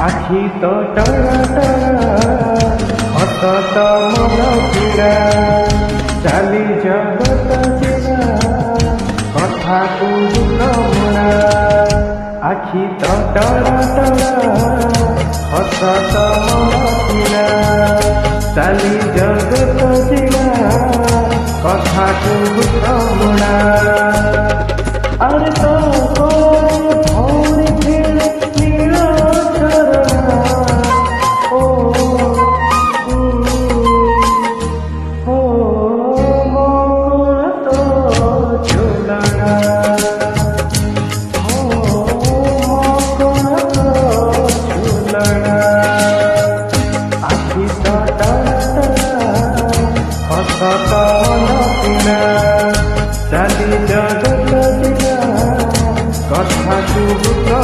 আখি তো টরা টরা হত তো মন পীড়া চালি জগত চিরা কথা কুমুড়া আখি তো টরা টরা হত তো মন পীড়া চালি জগত চিরা কথা কুমুড়া আরে তো চালি জগত জিনা কথা কুমুড়া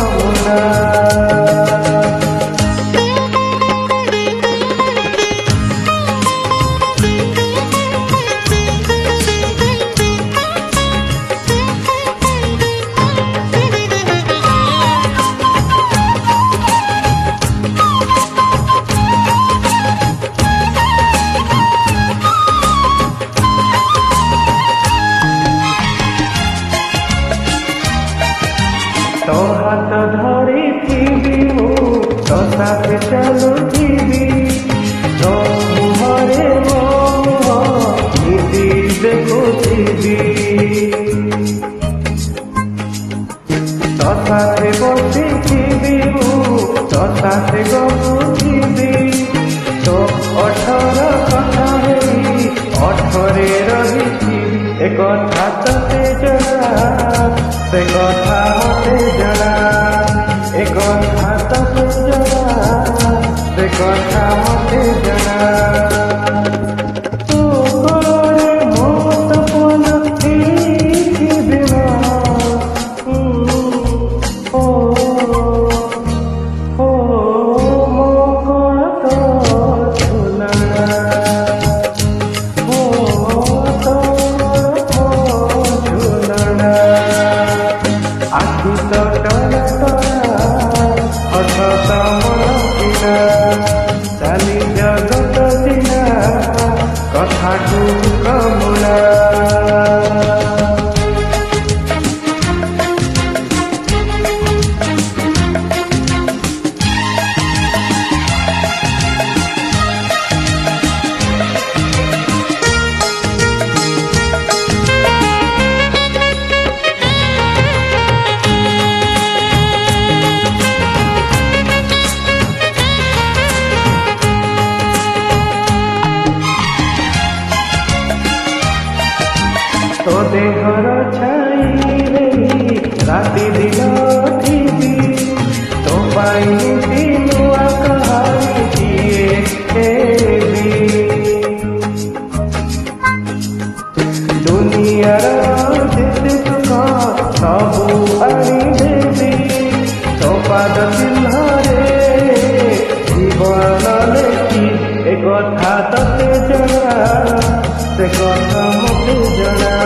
तो हाथ धरी थी तो साथ चलुथी तो मुहरे नीति देखुथी तो साथ बसी तो साथ गपुथी तो अठर कथा अठरे रही एक कथा ते जरा से कथा मते जरा एक कथा ते जरा से कथा मते जरा চালি জগত জিনা কথা কুমুড়া तो देहर छाई राति दिन थी तो पाई नुआ कहानी दुनियार जेते सुख सबू आनी देवी तो पाद चिन्हरे जीवन लेखी एक कथा तते जरा से कथा मते जरा